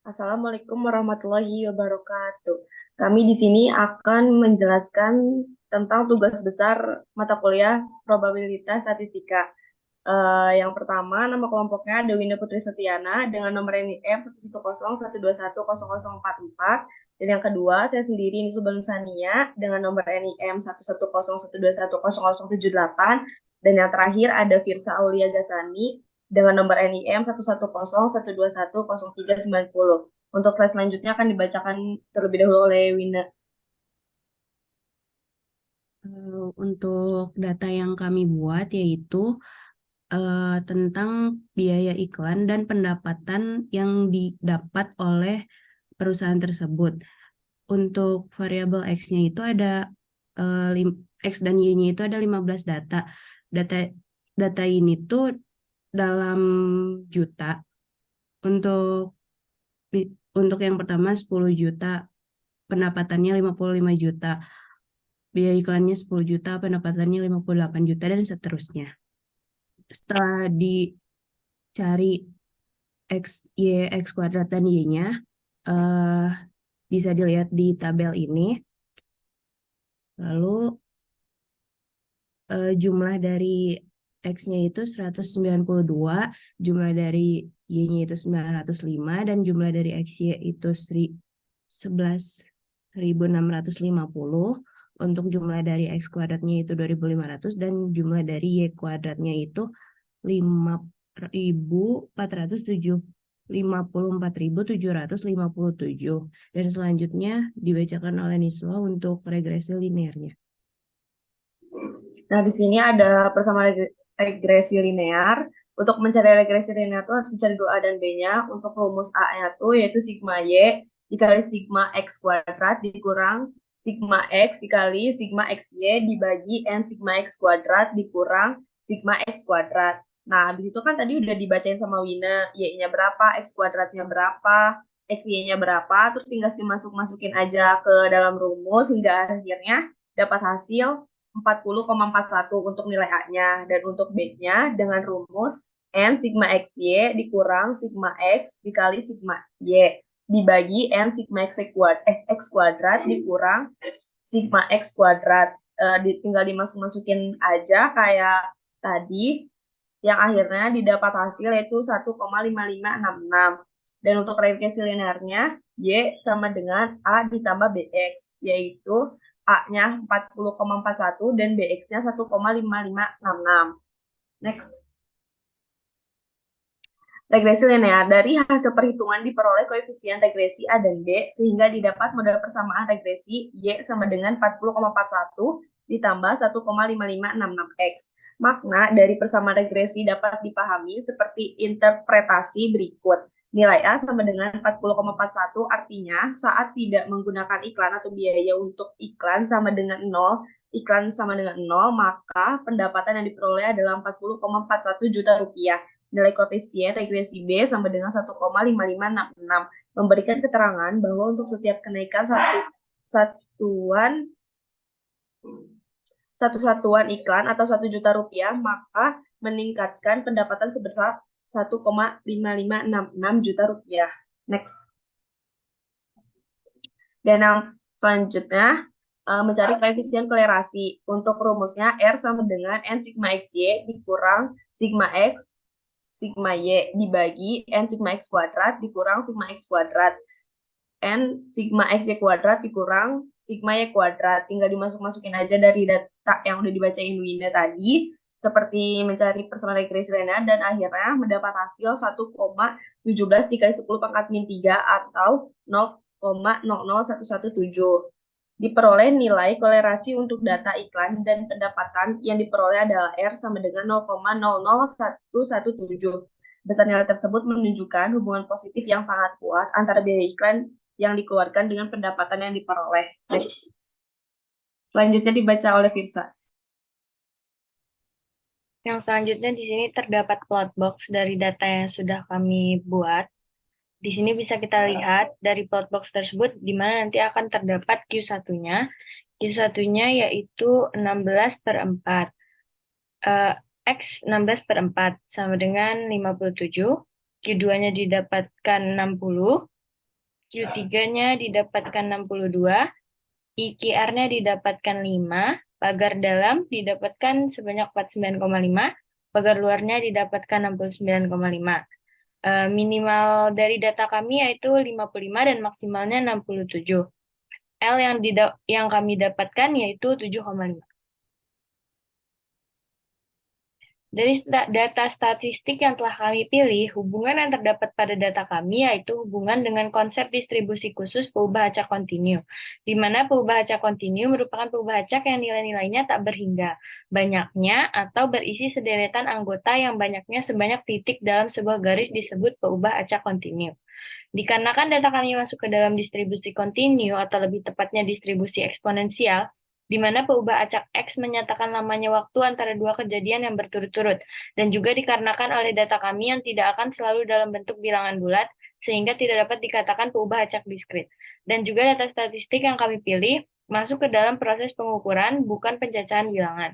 Assalamualaikum warahmatullahi wabarakatuh. Kami di sini akan menjelaskan tentang tugas besar mata kuliah probabilitas statistika. Yang pertama, nama kelompoknya ada Winda Putri Setiana dengan nomor NIM 11012100044. Dan yang kedua, saya sendiri Nisu Sania dengan nomor NIM 1101212100078. Dan yang terakhir ada Firsa Aulia Gasani dengan nomor NIM 110121039. Untuk slide selanjutnya akan dibacakan terlebih dahulu oleh Winda. Untuk data yang kami buat yaitu tentang biaya iklan dan pendapatan yang didapat oleh perusahaan tersebut. Untuk variabel X-nya itu ada X dan Y-nya itu ada 15 data. Data ini tuh dalam juta. Untuk yang pertama 10 juta, pendapatannya 55 juta. Biaya iklannya 10 juta, pendapatannya 58 juta, dan seterusnya. Setelah dicari X, Y, X kuadrat, dan Y-nya, bisa dilihat di tabel ini. Lalu jumlah dari X-nya itu 192, jumlah dari Y-nya itu 905, dan jumlah dari XY itu 11.650. Untuk jumlah dari X kuadratnya itu 2.500, dan jumlah dari Y kuadratnya itu 54.757. Dan selanjutnya dibacakan oleh Niswa untuk regresi linearnya. Nah, di sini ada persamaan regresi linear. Untuk mencari regresi linear itu harus mencari 2A dan B-nya. Untuk rumus A-nya itu yaitu sigma Y dikali sigma X kuadrat dikurang sigma X dikali sigma XY dibagi N sigma X kuadrat dikurang sigma X kuadrat. Nah, habis itu kan tadi udah dibacain sama Wina, Y-nya berapa, X kuadratnya berapa, XY-nya berapa, terus tinggal dimasuk-masukin aja ke dalam rumus hingga akhirnya dapat hasil 40,41 untuk nilai A-nya. Dan untuk B-nya dengan rumus N sigma XY dikurang sigma X dikali sigma Y dibagi N sigma X kuadrat dikurang sigma X kuadrat. Tinggal dimasuk-masukin aja kayak tadi, yang akhirnya didapat hasil yaitu 1,5566. Dan untuk regresi linearnya, Y sama dengan A ditambah BX, yaitu A-nya 40,41 dan BX-nya 1,5566. Next. Regresi linear. Dari hasil perhitungan diperoleh koefisien regresi A dan B sehingga didapat model persamaan regresi Y sama dengan 40,41 ditambah 1,5566X. Makna dari persamaan regresi dapat dipahami seperti interpretasi berikut. Nilai A sama dengan 40,41 artinya saat tidak menggunakan iklan atau biaya untuk iklan sama dengan 0, iklan sama dengan 0, maka pendapatan yang diperoleh adalah 40,41 juta rupiah. Nilai koefisien regresi B sama dengan 1,5566, memberikan keterangan bahwa untuk setiap kenaikan satu satuan iklan atau 1 juta rupiah, maka meningkatkan pendapatan sebesar 1,5566 juta rupiah. Next. Dan yang selanjutnya, mencari koefisien kolerasi. Untuk rumusnya, R sama dengan N sigma XY dikurang sigma X sigma Y dibagi N sigma X kuadrat dikurang sigma X kuadrat. N sigma XY kuadrat dikurang sigma Y kuadrat. Tinggal dimasuk-masukin aja dari data yang udah dibacain Winda tadi, seperti mencari persamaan regresi linear, dan akhirnya mendapat hasil 1,17 dikali 10 pangkat min 3 atau 0,00117. Diperoleh nilai kolerasi untuk data iklan dan pendapatan yang diperoleh adalah R sama dengan 0,00117. Besar nilai tersebut menunjukkan hubungan positif yang sangat kuat antara biaya iklan yang dikeluarkan dengan pendapatan yang diperoleh. Selanjutnya dibaca oleh Firsa. Yang selanjutnya di sini terdapat plot box dari data yang sudah kami buat. Di sini bisa kita lihat dari plot box tersebut di mana nanti akan terdapat Q1-nya. Q1-nya yaitu 16/4. X 16/4 sama dengan 57. Q2-nya didapatkan 60. Q3-nya didapatkan 62, IQR-nya didapatkan 5, pagar dalam didapatkan sebanyak 49,5, pagar luarnya didapatkan 69,5. Minimal dari data kami yaitu 55 dan maksimalnya 67. L yang kami dapatkan yaitu 7,5. Dari data statistik yang telah kami pilih, hubungan yang terdapat pada data kami yaitu hubungan dengan konsep distribusi khusus peubah acak kontinu, di mana peubah acak kontinu merupakan peubah acak yang nilai-nilainya tak berhingga, banyaknya atau berisi sederetan anggota yang banyaknya sebanyak titik dalam sebuah garis disebut peubah acak kontinu. Dikarenakan data kami masuk ke dalam distribusi kontinu atau lebih tepatnya distribusi eksponensial, di mana peubah acak X menyatakan lamanya waktu antara dua kejadian yang berturut-turut, dan juga dikarenakan oleh data kami yang tidak akan selalu dalam bentuk bilangan bulat, sehingga tidak dapat dikatakan peubah acak diskrit. Dan juga data statistik yang kami pilih masuk ke dalam proses pengukuran, bukan pencacahan bilangan.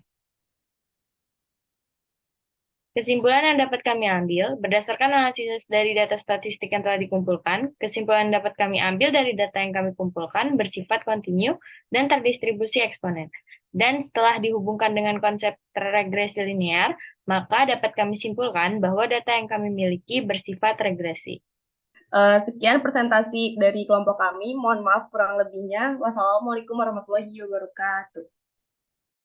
Kesimpulan yang dapat kami ambil, berdasarkan analisis dari data statistik yang telah dikumpulkan, kesimpulan yang dapat kami ambil dari data yang kami kumpulkan bersifat kontinu dan terdistribusi eksponen. Dan setelah dihubungkan dengan konsep regresi linear, maka dapat kami simpulkan bahwa data yang kami miliki bersifat regresi. Sekian presentasi dari kelompok kami. Mohon maaf kurang lebihnya. Wassalamualaikum warahmatullahi wabarakatuh.